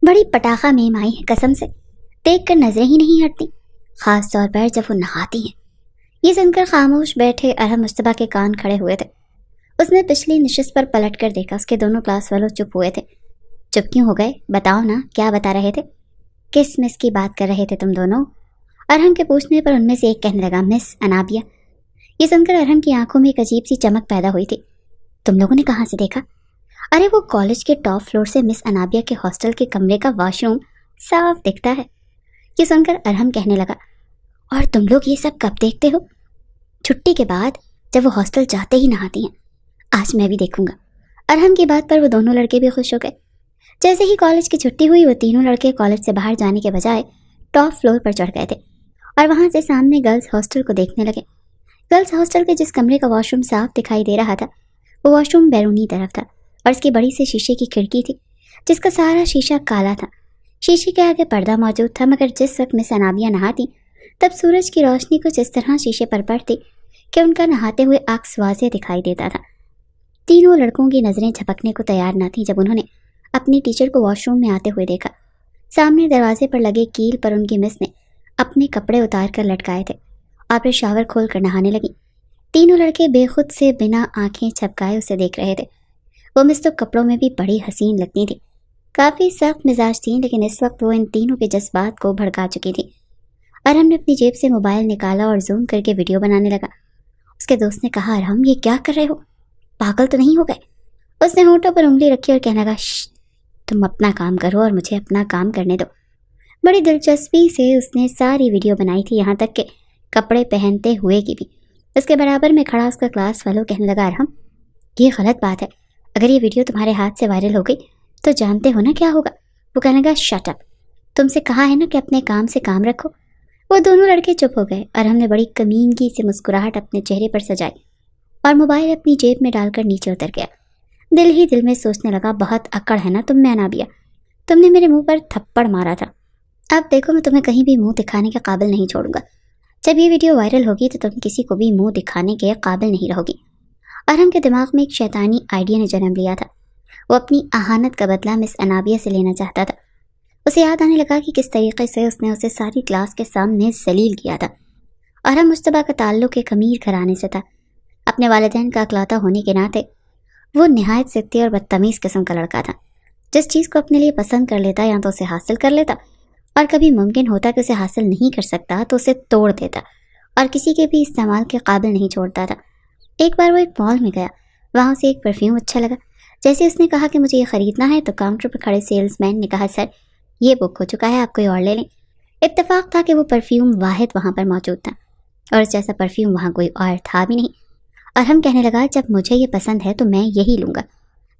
بڑی پٹاخہ میم آئی ہے قسم سے، دیکھ کر نظریں ہی نہیں ہٹتی، خاص طور پر جب وہ نہاتی ہیں۔ یہ سن کر خاموش بیٹھے ارحم مشتبہ کے کان کھڑے ہوئے تھے۔ اس نے پچھلی نشست پر پلٹ کر دیکھا، اس کے دونوں کلاس والوں چپ ہوئے تھے۔ چپ کیوں ہو گئے؟ بتاؤ نا، کیا بتا رہے تھے؟ کس مس کی بات کر رہے تھے تم دونوں؟ ارحم کے پوچھنے پر ان میں سے ایک کہنے لگا، مس انابیہ۔ یہ سن کر ارحم کی آنکھوں میں ایک عجیب سی چمک پیدا ہوئی تھی۔ تم لوگوں نے کہاں سے دیکھا؟ ارے وہ کالج کے ٹاپ فلور سے مس انابیہ کے ہاسٹل کے کمرے کا واش روم صاف دکھتا ہے۔ یہ سن کر ارحم کہنے لگا، اور تم لوگ یہ سب کب دیکھتے ہو؟ چھٹی کے بعد، جب وہ ہاسٹل جاتے ہی نہاتی ہیں۔ آج میں بھی دیکھوں گا۔ ارحم کی بات پر وہ دونوں لڑکے بھی خوش ہو گئے۔ جیسے ہی کالج کی چھٹی ہوئی، وہ تینوں لڑکے کالج سے باہر جانے کے بجائے ٹاپ فلور پر چڑھ گئے تھے اور وہاں سے سامنے گرلز ہاسٹل کو دیکھنے لگے۔ گرلز ہاسٹل کے جس کمرے کا واش روم صاف دکھائی دے رہا تھا، وہ واش روم بیرونی طرف تھا اور اس کی بڑی سے شیشے کی کھڑکی تھی جس کا سارا شیشہ کالا تھا۔ شیشے کے آگے پردہ موجود تھا، مگر جس وقت مس انابیہ نہاتی تب سورج کی روشنی کچھ اس طرح شیشے پر پڑتی کہ ان کا نہاتے ہوئے عکس واضح دکھائی دیتا تھا۔ تینوں لڑکوں کی نظریں جھپکنے کو تیار نہ تھیں جب انہوں نے اپنی ٹیچر کو واش روم میں آتے ہوئے دیکھا۔ سامنے دروازے پر لگے کیل پر ان کی مس نے اپنے کپڑے اتار کر لٹکائے تھے اور پھر شاور کھول کر نہانے لگی۔ تینوں لڑکے بے خود سے بنا آنکھیں جھپکائے اسے دیکھ رہے تھے۔ وہ مس تو کپڑوں میں بھی بڑی حسین لگتی تھی، کافی سخت مزاج تھیں، لیکن اس وقت وہ ان تینوں کے جذبات کو بھڑکا چکی تھی۔ ارحم نے اپنی جیب سے موبائل نکالا اور زوم کر کے ویڈیو بنانے لگا۔ اس کے دوست نے کہا، ارحم یہ کیا کر رہے ہو؟ پاگل تو نہیں ہو گئے؟ اس نے ہونٹوں پر انگلی رکھی اور کہنے لگا، شش، تم اپنا کام کرو اور مجھے اپنا کام کرنے دو۔ بڑی دلچسپی سے اس نے ساری ویڈیو بنائی تھی، یہاں تک کہ کپڑے پہنتے ہوئے کی بھی۔ اس کے برابر میں کھڑا اس کا کلاس فیلو کہنے لگا، ارحم یہ غلط بات ہے، اگر یہ ویڈیو تمہارے ہاتھ سے وائرل ہو گئی تو جانتے ہو نا کیا ہوگا؟ وہ کہنے لگا، شٹ اپ، تم سے کہا ہے نا کہ اپنے کام سے کام رکھو۔ وہ دونوں لڑکے چپ ہو گئے۔ ارحم نے بڑی کمینگی سے مسکراہٹ اپنے چہرے پر سجائی اور موبائل اپنی جیب میں ڈال کر نیچے اتر گیا۔ دل ہی دل میں سوچنے لگا، بہت اکڑ ہے نا تم میں انابیہ، تم نے میرے منہ پر تھپڑ مارا تھا، اب دیکھو میں تمہیں کہیں بھی منہ دکھانے کے قابل نہیں چھوڑوں گا۔ جب یہ ویڈیو وائرل ہوگی تو تم کسی کو بھی منہ دکھانے کے قابل نہیں رہو گی۔ ارحم کے دماغ میں ایک شیطانی آئیڈیا نے جنم لیا تھا۔ وہ اپنی اہانت کا بدلہ مس انابیہ سے لینا چاہتا تھا۔ اسے یاد آنے لگا کہ کس طریقے سے اس نے اسے ساری کلاس کے سامنے ذلیل کیا تھا۔ ارحم مشتبہ کا تعلق ایک امیر گھرانے سے تھا۔ اپنے والدین کا اکلوتا ہونے کے ناطے وہ نہایت سکتی اور بدتمیز قسم کا لڑکا تھا۔ جس چیز کو اپنے لیے پسند کر لیتا یا تو اسے حاصل کر لیتا، اور کبھی ممکن ہوتا کہ اسے حاصل نہیں کر سکتا تو اسے توڑ دیتا اور کسی کے بھی استعمال کے قابل نہیں چھوڑتا تھا۔ ایک بار وہ ایک مال میں گیا، وہاں اسے ایک پرفیوم اچھا لگا۔ جیسے اس نے کہا کہ مجھے یہ خریدنا ہے تو کاؤنٹر پر کھڑے سیلز مین نے کہا، سر یہ بک ہو چکا ہے، آپ کوئی اور لے لیں۔ اتفاق تھا کہ وہ پرفیوم واحد وہاں پر موجود تھا اور اس جیسا پرفیوم وہاں کوئی اور تھا بھی نہیں۔ ارحم کہنے لگا، جب مجھے یہ پسند ہے تو میں یہی لوں گا۔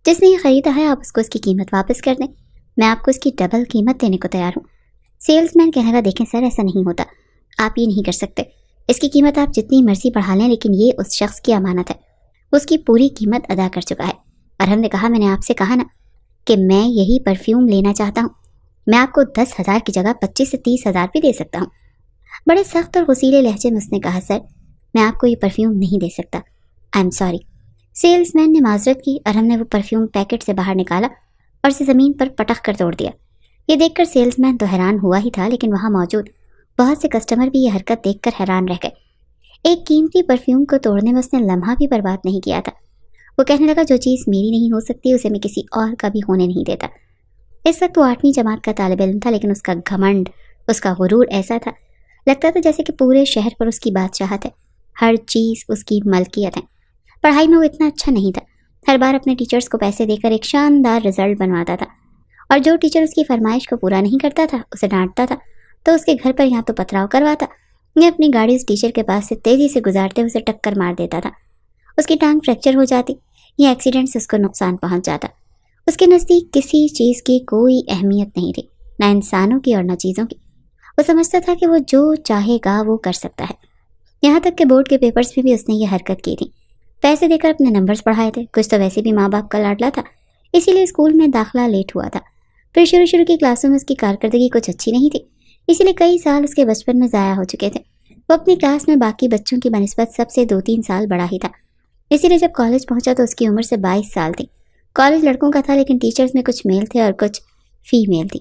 جس نے یہ خریدا ہے آپ اس کو اس کی قیمت واپس کر دیں، میں آپ کو اس کی ڈبل قیمت دینے کو تیار ہوں۔ سیلز مین کہنے لگا، دیکھیں سر ایسا نہیں ہوتا، آپ یہ نہیں کر سکتے، اس کی قیمت آپ جتنی مرضی بڑھا لیں، لیکن یہ اس شخص کی امانت ہے، اس کی پوری قیمت ادا کر چکا ہے۔ ارحم نے کہا، میں نے آپ سے کہا نا کہ میں یہی پرفیوم لینا چاہتا ہوں، میں آپ کو 10,000 کی جگہ 25 سے 30,000 بھی دے سکتا ہوں۔ بڑے سخت اور غصیلے لہجے میں اس نے کہا، سر میں آپ کو یہ پرفیوم نہیں دے سکتا، I am sorry. Sales man نے معذرت کی۔ ارحم نے وہ پرفیوم پیکٹ سے باہر نکالا اور اسے زمین پر پٹخ کر توڑ دیا۔ یہ دیکھ کر سیلز مین تو حیران ہوا ہی تھا، لیکن وہاں موجود بہت سے کسٹمر بھی یہ حرکت دیکھ کر حیران رہ گئے۔ ایک قیمتی پرفیوم کو توڑنے میں اس نے لمحہ بھی برباد نہیں کیا تھا۔ وہ کہنے لگا، جو چیز میری نہیں ہو سکتی اسے میں کسی اور کا بھی ہونے نہیں دیتا۔ اس وقت وہ 8ویں جماعت کا طالب علم تھا، لیکن اس کا گھمنڈ، اس کا غرور ایسا تھا، لگتا تھا جیسے کہ پورے شہر پر اس کی بادشاہت ہے، ہر چیز اس کی ملکیت ہے۔ پڑھائی میں وہ اتنا اچھا نہیں تھا، ہر بار اپنے ٹیچرز کو پیسے دے کر ایک شاندار رزلٹ بنواتا تھا، اور جو ٹیچر اس کی فرمائش کو پورا نہیں کرتا تھا اسے ڈانٹتا تھا تو اس کے گھر پر یا تو پتھراؤ کرواتا یا اپنی گاڑی اس ٹیچر کے پاس سے تیزی سے گزارتے اسے ٹکر مار دیتا تھا۔ اس کی ٹانگ فریکچر ہو جاتی یا ایکسیڈنٹ سے اس کو نقصان پہنچ جاتا۔ اس کے نزدیک کسی چیز کی کوئی اہمیت نہیں تھی، نہ انسانوں کی اور نہ چیزوں کی۔ وہ سمجھتا تھا کہ وہ جو چاہے گا وہ کر سکتا ہے۔ یہاں تک کہ بورڈ کے پیپرز میں بھی اس نے یہ حرکت کی تھی، پیسے دے کر اپنے نمبرز پڑھائے تھے۔ کچھ تو ویسے بھی ماں باپ کا لاڈلا تھا، اسی لیے اسکول میں داخلہ لیٹ ہوا تھا۔ پھر شروع کی کلاسوں میں اس کی کارکردگی کچھ اچھی نہیں تھی، اسی لیے کئی سال اس کے بچپن میں ضائع ہو چکے تھے۔ وہ اپنی کلاس میں باقی بچوں کی بنسبت سب سے 2-3 سال بڑا ہی تھا، اسی لیے جب کالج پہنچا تو اس کی عمر سے 22 سال تھی۔ کالج لڑکوں کا تھا، لیکن ٹیچرز میں کچھ میل تھے اور کچھ فیمیل تھی۔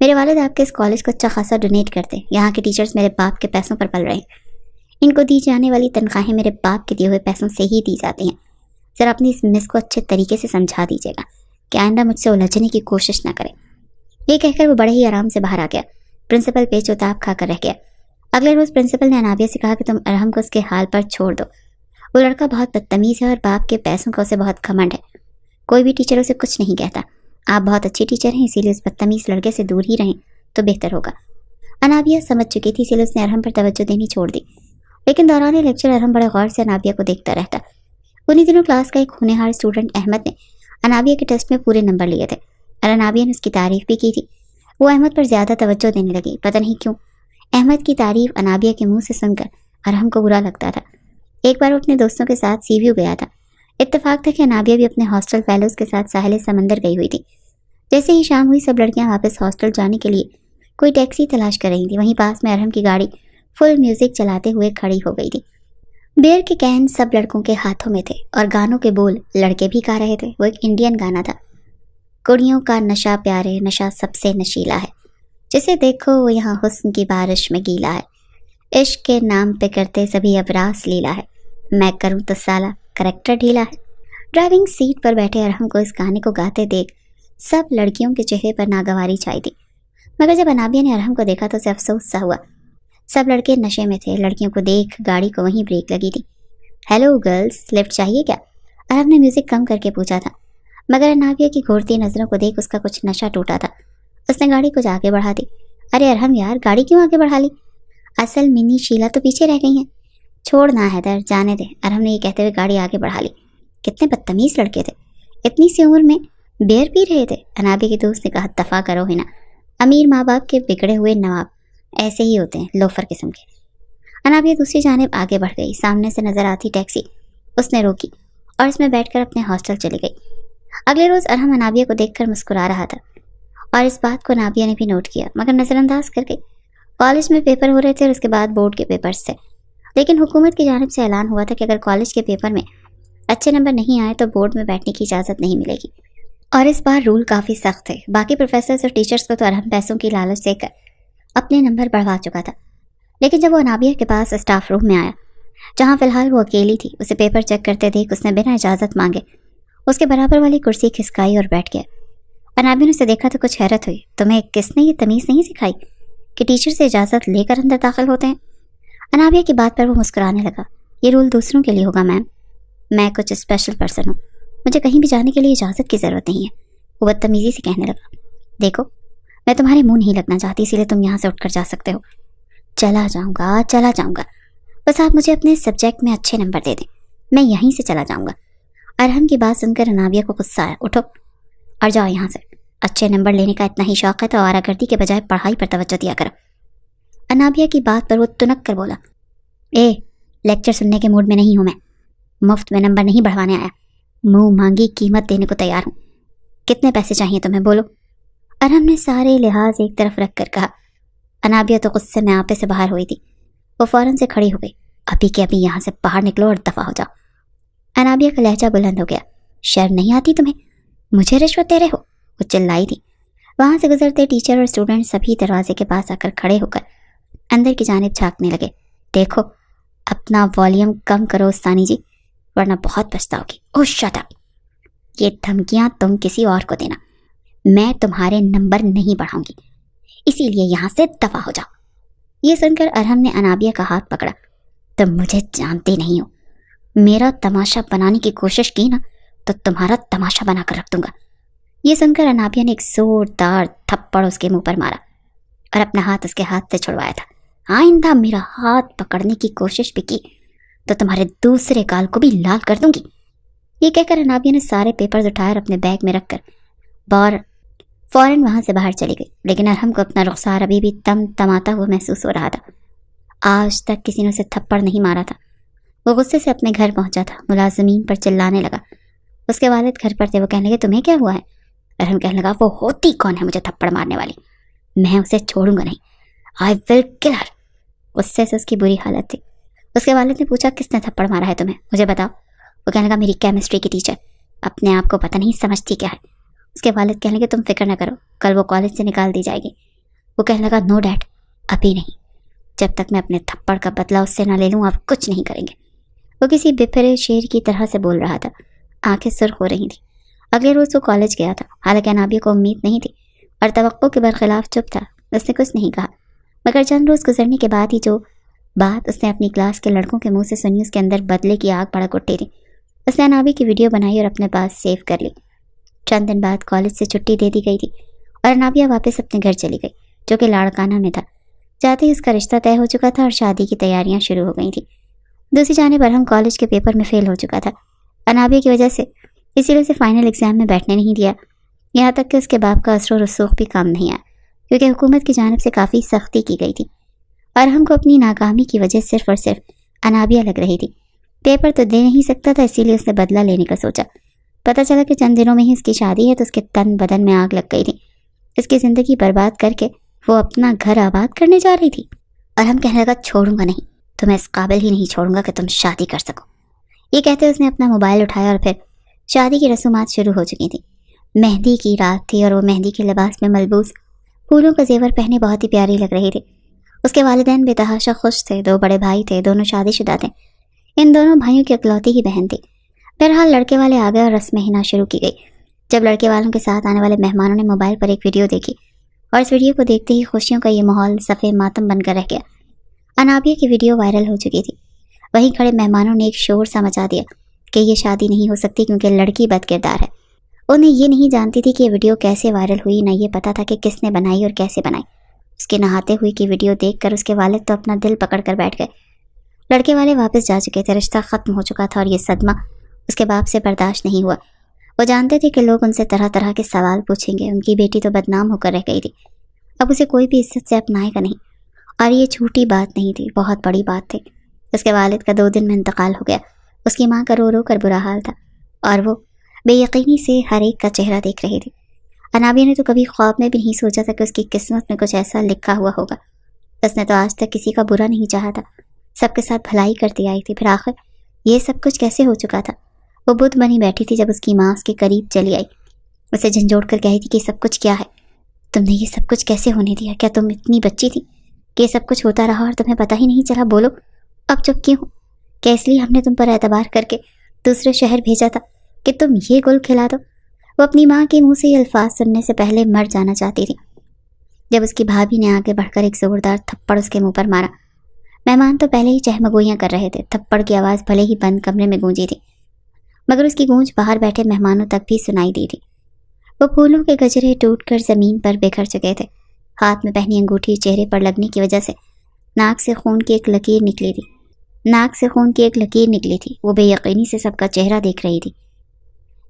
میرے والد آپ کے اس کالج کو اچھا خاصا ڈونیٹ کرتے ہیں. یہاں کے ٹیچرز میرے باپ کے پیسوں پر پل رہے ہیں. ان کو دی جانے والی تنخواہیں میرے باپ کے دیے ہوئے پیسوں سے ہی دی جاتی ہیں. ذرا اپنی اس مس کو اچھے طریقے سے سمجھا دیجیے گا کہ آئندہ مجھ سے الجھنے کی کوشش نہ کرے. یہ کہہ کر وہ بڑے ہی آرام سے باہر آ گیا. پرنسپل پیچ و تاب کھا کر رہ گیا. اگلے روز پرنسپل نے انابیہ سے کہا کہ تم ارحم کو اس کے حال پر چھوڑ دو. وہ لڑکا بہت بدتمیز ہے اور باپ کے پیسوں کا اسے بہت گھمنڈ ہے. کوئی بھی ٹیچر اسے کچھ نہیں کہتا. آپ بہت اچھی ٹیچر ہیں، اسی لیے اس بدتمیز لڑکے سے دور ہی رہیں تو بہتر ہوگا. انابیہ سمجھ چکی تھی، اسی لیے اس نے ارحم پر توجہ دینی چھوڑ دی. لیکن دوران لیکچر ارحم بڑے غور سے انابیہ کو دیکھتا رہتا. انہی دنوں کلاس کا ایک ہونہار اسٹوڈنٹ احمد نے انابیہ کے ٹیسٹ میں پورے نمبر لیے تھے اور انابیہ نے اس کی تعریف بھی کی تھی. وہ احمد پر زیادہ توجہ دینے لگی. پتہ نہیں کیوں احمد کی تعریف انابیہ کے منہ سے سن کر ارحم کو برا لگتا تھا. ایک بار وہ اپنے دوستوں کے ساتھ سی ویو گیا تھا. اتفاق تھا کہ انابیہ بھی اپنے ہاسٹل فیلوز کے ساتھ ساحل سمندر گئی ہوئی تھی. جیسے ہی شام ہوئی سب لڑکیاں واپس ہاسٹل جانے کے لیے کوئی ٹیکسی تلاش کر رہی تھی. وہیں پاس میں ارحم کی گاڑی فل میوزک چلاتے ہوئے کھڑی ہو گئی تھی. بیئر کے کین سب لڑکوں کے ہاتھوں میں تھے اور گانوں کے بول لڑکے بھی گا رہے تھے. وہ ایک انڈین گانا تھا. کڑیوں کا نشہ پیارے، نشہ سب سے نشیلا ہے، جسے دیکھو وہ یہاں حسن کی بارش میں گیلا ہے. عشق کے نام پہ کرتے سبھی اب راس لیلا ہے، میں کروں تو سالہ کریکٹر ڈھیلا ہے. ڈرائیونگ سیٹ پر بیٹھے ارحم کو اس گانے کو گاتے دیکھ سب لڑکیوں کے چہرے پر ناگواری چھائی تھی. مگر جب انابیہ نے ارحم کو دیکھا تو اسے افسوس سا ہوا. سب لڑکے نشے میں تھے. لڑکیوں کو دیکھ گاڑی کو وہیں بریک لگی تھی. ہیلو گرلز، لفٹ چاہیے کیا؟ ارحم نے میوزک کم کر کے پوچھا تھا. مگر انابیہ کی گھورتی نظروں کو دیکھ اس کا کچھ نشہ ٹوٹا تھا. اس نے گاڑی کچھ آگے بڑھا دی. ارے ارحم یار، گاڑی کیوں آگے بڑھا لی؟ اصل منی شیلا تو پیچھے رہ گئی ہیں. چھوڑنا حیدر، جانے دے. ارحم نے یہ کہتے ہوئے گاڑی آگے بڑھا لی. کتنے بدتمیز لڑکے تھے، اتنی سی عمر میں بیئر پی رہے تھے. انابیہ کے دوست نے کہا دفع کرو ہی نا، امیر ماں باپ کے بگڑے ہوئے نواب ایسے ہی ہوتے ہیں، لوفر قسم کے. انابیہ دوسری جانب آگے بڑھ گئی. سامنے سے نظر آتی ٹیکسی اس نے روکی اور اس میں بیٹھ کر اپنے ہاسٹل چلی گئی. اگلے روز ارحم انابیہ کو دیکھ کر مسکرا رہا تھا اور اس بات کو انابیہ نے بھی نوٹ کیا، مگر نظر انداز کر گئی. کالج میں پیپر ہو رہے تھے اور اس کے بعد بورڈ کے پیپرز تھے. لیکن حکومت کی جانب سے اعلان ہوا تھا کہ اگر کالج کے پیپر میں اچھے نمبر نہیں آئے تو بورڈ میں بیٹھنے کی اجازت نہیں ملے گی. اور اس بار رول کافی سخت تھے. باقی پروفیسرز اور ٹیچرز کو تو ارحم پیسوں کی لالچ دے کر اپنے نمبر بڑھوا چکا تھا. لیکن جب وہ انابیہ کے پاس اسٹاف روم میں آیا جہاں فی الحال وہ اکیلی تھی، اسے پیپر چیک کرتے دیکھ اس نے بنا اجازت مانگے اس کے برابر والی کرسی کھسکائی اور بیٹھ گیا. انابیہ نے اسے دیکھا تو کچھ حیرت ہوئی. تمہیں کس نے یہ تمیز نہیں سکھائی کہ ٹیچر سے اجازت لے کر اندر داخل ہوتے ہیں؟ انابیہ کی بات پر وہ مسکرانے لگا. یہ رول دوسروں کے لیے ہوگا میم، میں کچھ اسپیشل پرسن ہوں، مجھے کہیں بھی جانے کے لیے اجازت کی ضرورت نہیں ہے. وہ بدتمیزی سے کہنے لگا. دیکھو میں تمہارے منہ نہیں لگنا چاہتی، اسی لیے تم یہاں سے اٹھ کر جا سکتے ہو. چلا جاؤں گا، بس آپ مجھے اپنے سبجیکٹ میں اچھے نمبر دے دیں، میں یہیں سے چلا جاؤں گا. ارحم کی بات سن کر انابیہ کو غصہ آیا. اٹھو اور جاؤ یہاں سے. اچھے نمبر لینے کا اتنا ہی شوق ہے تو آوارہ گردی کے بجائے پڑھائی پر توجہ دیا کرو. انابیہ کی بات پر وہ تنک کر بولا. لیکچر سننے کے موڈ میں نہیں ہوں میں، مفت میں نمبر نہیں بڑھوانے آیا، منہ مانگی قیمت دینے کو تیار ہوں. کتنے پیسے چاہیے تمہیں، بولو. ارحم نے سارے لحاظ ایک طرف رکھ کر کہا. انابیہ تو غصے میں آپے سے باہر ہوئی تھی. وہ فوراً سے کھڑی ہو گئی. ابھی کے ابھی یہاں سے باہر نکلو اور دفع ہو جاؤ. انابیہ کا لہجہ بلند ہو گیا. شرم نہیں آتی تمہیں، مجھے رشوت دے رہے ہو؟ وہ چلائی تھی. وہاں سے گزرتے ٹیچر اور اسٹوڈنٹ سبھی دروازے کے پاس آ کر کھڑے ہو کر اندر کی جانب جھانکنے لگے. دیکھو اپنا والیوم کم کرو استانی جی، ورنہ بہت پچھتاؤ گی. اوہ شٹ اپ، یہ دھمکیاں تم کسی اور کو دینا، میں تمہارے نمبر نہیں بڑھاؤں گی، اسی لیے یہاں سے دفع ہو جاؤ. یہ سن کر ارحم نے انابیہ کا ہاتھ پکڑا. تم مجھے جانتے نہیں ہو، میرا تماشا بنانے کی کوشش کی نا تو تمہارا تماشا بنا کر رکھ دوں گا. یہ سن کر انابیہ نے ایک زوردار تھپڑ اس کے منہ پر مارا اور اپنا ہاتھ اس کے ہاتھ سے چھڑوایا تھا. آئندہ میرا ہاتھ پکڑنے کی کوشش بھی کی تو تمہارے دوسرے گال کو بھی لال کر دوں گی. یہ کہہ کر انابیہ نے سارے پیپرز اٹھائے اور اپنے بیگ میں رکھ کر فوراً وہاں سے باہر چلی گئی. لیکن ارحم کو اپنا رخسار ابھی بھی تماتا ہوا محسوس ہو رہا تھا. آج تک کسی نے اسے تھپڑ نہیں مارا تھا. وہ غصے سے اپنے گھر پہنچا تھا. ملازمین پر چلانے لگا. اس کے والد گھر پر تھے. وہ کہنے لگے تمہیں کیا ہوا ہے؟ ارحم کہنے لگا وہ ہوتی کون ہے مجھے تھپڑ مارنے والی، میں اسے چھوڑوں گا نہیں، آئی ول کل ہر. غصے سے اس کی بری حالت تھی. اس کے والد نے پوچھا کس نے تھپڑ مارا ہے تمہیں، مجھے بتاؤ. وہ کہنے لگا میری کیمسٹری کی ٹیچر، اپنے آپ کو پتہ نہیں سمجھتی کیا ہے، اس کے والد کہنے لگے تم فکر نہ کرو، کل وہ کالج سے نکال دی جائے گی۔ وہ کہنے لگا نو ڈیڈ، ابھی نہیں، جب تک میں اپنے تھپڑ کا بدلہ اس سے نہ لے لوں آپ کچھ نہیں کریں گے۔ وہ کسی بپھرے شیر کی طرح سے بول رہا تھا، آنکھیں سرخ ہو رہی تھیں۔ اگلے روز وہ کالج گیا تھا، حالانکہ انابیہ کو امید نہیں تھی اور توقع کے برخلاف چپ تھا۔ اس نے کچھ نہیں کہا، مگر چند روز گزرنے کے بعد ہی جو بات اس نے اپنی کلاس کے لڑکوں کے منہ سے سنی اس کے اندر بدلے کی آگ بھڑک اٹھی تھی۔ اس نے انابیہ کی ویڈیو بنائی اور اپنے پاس سیو کر لی۔ چند دن بعد کالج سے چھٹی دے دی گئی تھی اور انابیہ واپس اپنے گھر چلی گئی، جو کہ لاڑکانہ میں تھا۔ جاتے ہی اس کا رشتہ طے ہو چکا تھا اور شادی کی تیاریاں شروع ہو گئی تھیں۔ دوسری جانب ارحم کالج کے پیپر میں فیل ہو چکا تھا انابیہ کی وجہ سے، اسی لیے اسے فائنل ایگزام میں بیٹھنے نہیں دیا۔ یہاں تک کہ اس کے باپ کا اثر و رسوخ بھی کام نہیں آیا، کیونکہ حکومت کی جانب سے کافی سختی کی گئی تھی۔ ارحم کو اپنی ناکامی کی وجہ صرف اور صرف انابیہ لگ رہی تھی۔ پیپر تو دے نہیں سکتا تھا، اسی لیے اس نے بدلہ لینے کا سوچا۔ پتہ چلا کہ چند دنوں میں ہی اس کی شادی ہے تو اس کے تن بدن میں آگ لگ گئی تھی۔ اس کی زندگی برباد کر کے وہ اپنا گھر آباد کرنے جا رہی تھی۔ ارحم کہنے لگا چھوڑوں گا نہیں، تمہیں اس قابل ہی نہیں چھوڑوں گا کہ تم شادی کر سکو۔ یہ کہتے اس نے اپنا موبائل اٹھایا اور پھر شادی کی رسومات شروع ہو چکی تھیں۔ مہندی کی رات تھی اور وہ مہندی کے لباس میں ملبوس پھولوں کا زیور پہنے بہت ہی پیاری لگ رہی تھی۔ اس کے والدین بے تحاشا خوش تھے، دو بڑے بھائی تھے، دونوں شادی شدہ تھے۔ ان دونوں بھائیوں کی اکلوتی ہی بہن تھی۔ بہرحال لڑکے والے آ گئے اور رسم حنا شروع کی گئی۔ جب لڑکے والوں کے ساتھ آنے والے مہمانوں نے موبائل پر ایک ویڈیو دیکھی اور اس ویڈیو کو دیکھتے ہی خوشیوں کا یہ ماحول صفے ماتم بن کر رہ گیا۔ انابیہ کی ویڈیو وائرل ہو چکی تھی۔ وہیں کھڑے مہمانوں نے ایک شور سا مچا دیا کہ یہ شادی نہیں ہو سکتی کیونکہ لڑکی بد کردار ہے۔ انہیں یہ نہیں جانتی تھی کہ یہ ویڈیو کیسے وائرل ہوئی، نہ یہ پتا تھا کہ کس نے بنائی اور کیسے بنائی۔ اس کے نہاتے ہوئے کی ویڈیو دیکھ کر اس کے والد تو اپنا دل پکڑ کر بیٹھ گئے۔ لڑکے والے واپس جا چکے تھے، رشتہ ختم ہو چکا تھا اور یہ صدمہ اس کے باپ سے برداشت نہیں ہوا۔ وہ جانتے تھے کہ لوگ ان سے طرح طرح کے سوال پوچھیں گے، ان کی بیٹی تو بدنام ہو کر رہ گئی تھی، اب اسے کوئی بھی عزت سے اپنائے گا نہیں۔ اور یہ چھوٹی بات نہیں تھی، بہت بڑی بات تھی۔ اس کے والد کا 2 دن میں انتقال ہو گیا۔ اس کی ماں کا رو رو کر برا حال تھا اور وہ بے یقینی سے ہر ایک کا چہرہ دیکھ رہی تھی۔ انابیہ نے تو کبھی خواب میں بھی نہیں سوچا تھا کہ اس کی قسمت میں کچھ ایسا لکھا ہوا ہوگا۔ اس نے تو آج تک کسی کا برا نہیں چاہا تھا، سب کے ساتھ بھلائی کرتی آئی تھی، پھر آخر یہ سب کچھ کیسے ہو چکا تھا؟ وہ بدھ بنی بیٹھی تھی جب اس کی ماں اس کے قریب چلی آئی، اسے جھنجھوڑ کر کہی تھی کہ یہ سب کچھ کیا ہے؟ تم نے یہ سب کچھ کیسے ہونے دیا؟ کیا تم اتنی بچی تھی کہ یہ سب کچھ ہوتا رہا اور تمہیں پتہ ہی نہیں چلا؟ بولو، اب چپ کیوں ہو؟ کیا اس لیے ہم نے تم پر اعتبار کر کے دوسرے شہر بھیجا تھا کہ تم یہ گل کھلا دو؟ وہ اپنی ماں کے منہ سے یہ الفاظ سننے سے پہلے مر جانا چاہتی تھی، جب اس کی بھابھی نے آگے بڑھ کر ایک زوردار تھپڑ اس کے منہ پر مارا۔ مہمان تو پہلے ہی چہمگوئیاں کر رہے تھے، تھپڑ کی آواز بھلے ہی بند کمرے میں گونجی تھی، مگر اس کی گونج باہر بیٹھے مہمانوں تک بھی سنائی دی تھی۔ وہ پھولوں کے گجرے ٹوٹ کر زمین پر بکھر چکے تھے، ہاتھ میں پہنی انگوٹھی چہرے پر لگنے کی وجہ سے ناک سے خون کی ایک لکیر نکلی تھی۔ وہ بے یقینی سے سب کا چہرہ دیکھ رہی تھی۔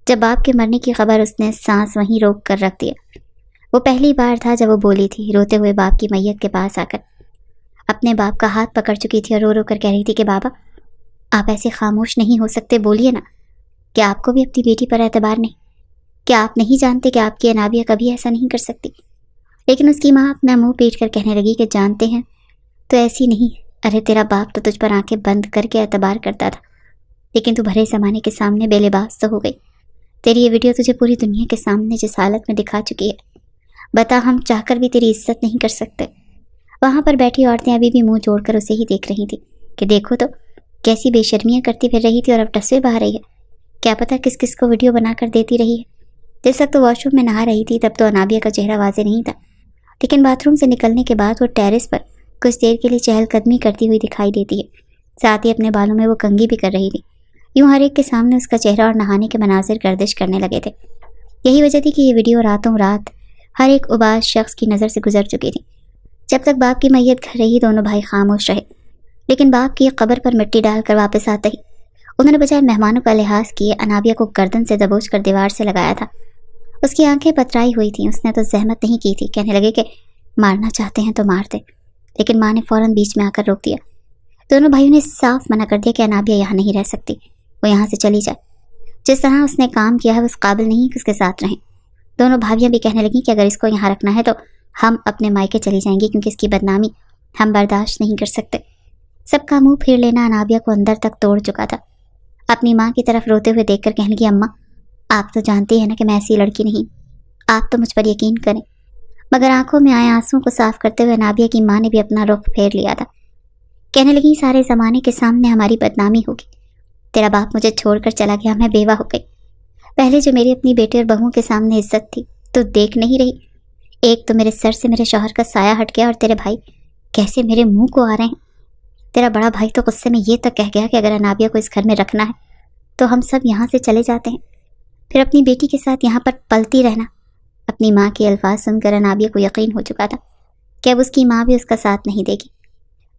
جب باپ کے مرنے کی خبر اس نے سانس وہیں روک کر رکھ دیا۔ وہ پہلی بار تھا جب وہ بولی تھی، روتے ہوئے باپ کی میت کے پاس آ کر اپنے باپ کا ہاتھ پکڑ چکی تھی اور رو رو کر کہہ رہی تھی کہ بابا آپ ایسے خاموش نہیں ہو سکتے، بولیے نا، کیا آپ کو بھی اپنی بیٹی پر اعتبار نہیں؟ کیا آپ نہیں جانتے کہ آپ کی انابیہ کبھی ایسا نہیں کر سکتی؟ لیکن اس کی ماں اپنا منہ پیٹ کر کہنے لگی کہ جانتے ہیں تو ایسی نہیں، ارے تیرا باپ تو تجھ پر آنکھیں بند کر کے اعتبار کرتا تھا، لیکن تو بھرے زمانے کے سامنے بے لباس تو ہو گئی۔ تیری یہ ویڈیو تجھے پوری دنیا کے سامنے جس حالت میں دکھا چکی ہے، بتا ہم چاہ کر بھی تیری عزت نہیں کر سکتے۔ وہاں پر بیٹھی عورتیں ابھی بھی منہ جوڑ کر اسے ہی دیکھ رہی تھی کہ دیکھو تو کیسی بے شرمیاں کرتی پھر رہی تھی اور اب ٹسوے بہا رہی ہے، کیا پتہ کس کس کو ویڈیو بنا کر دیتی رہی ہے۔ جس وقت واش روم میں نہا رہی تھی تب تو انابیہ کا چہرہ واضح نہیں تھا، لیکن باتھ روم سے نکلنے کے بعد وہ ٹیرس پر کچھ دیر کے لیے چہل قدمی کرتی ہوئی دکھائی دیتی ہے، ساتھ ہی اپنے بالوں میں وہ کنگھی بھی کر رہی تھی۔ یوں ہر ایک کے سامنے اس کا چہرہ اور نہانے کے مناظر گردش کرنے لگے تھے۔ یہی وجہ تھی کہ یہ ویڈیو راتوں رات ہر ایک اباس شخص کی نظر سے گزر چکی تھی۔ جب تک باپ کی میت گھر رہی دونوں بھائی خاموش رہے، لیکن باپ کی قبر پر مٹی ڈال کر واپس آتے ہی انہوں نے بجائے مہمانوں کا لحاظ کیے انابیہ کو گردن سے دبوچ کر دیوار سے لگایا تھا۔ اس کی آنکھیں پترائی ہوئی تھیں، اس نے تو زحمت نہیں کی تھی، کہنے لگے کہ مارنا چاہتے ہیں تو مار دے، لیکن ماں نے فوراً بیچ میں آ کر روک دیا۔ دونوں بھائیوں نے صاف منع کر دیا کہ انابیہ یہاں نہیں رہ سکتی، وہ یہاں سے چلی جائے۔ جس طرح اس نے کام کیا ہے اس قابل نہیں کہ اس کے ساتھ رہیں۔ دونوں بھابیاں بھی کہنے لگیں کہ اگر اس کو یہاں رکھنا ہے تو ہم اپنے مائکے چلی جائیں گی، کیونکہ اس کی بدنامی ہم برداشت نہیں کر سکتے۔ سب کا منہ پھیر لینا انابیہ کو اندر تک توڑ چکا تھا۔ اپنی ماں کی طرف روتے ہوئے دیکھ کر کہنے لگی اماں آپ تو جانتی ہیں نا کہ میں ایسی لڑکی نہیں، آپ تو مجھ پر یقین کریں۔ مگر آنکھوں میں آئے آنسوں کو صاف کرتے ہوئے انابیہ کی ماں نے بھی اپنا رخ پھیر لیا تھا۔ کہنے لگی سارے زمانے کے سامنے ہماری بدنامی ہوگی، تیرا باپ مجھے چھوڑ کر چلا گیا، میں بیوہ ہو گئی۔ پہلے جو میری اپنی بیٹے اور بہوؤں کے سامنے عزت تھی تو دیکھ نہیں رہی، ایک تو میرے سر سے میرے شوہر کا سایہ ہٹ گیا، اور تیرے بھائی کیسے میرے منہ کو آ رہے ہیں۔ تیرا بڑا بھائی تو غصے میں یہ تک کہہ گیا کہ اگر انابیہ کو اس گھر میں رکھنا ہے تو ہم سب یہاں سے چلے جاتے ہیں، پھر اپنی بیٹی کے ساتھ یہاں پر پلتی رہنا۔ اپنی ماں کے الفاظ سن کر انابیہ کو یقین ہو چکا تھا کہ اب اس کی ماں بھی اس کا ساتھ نہیں دے گی۔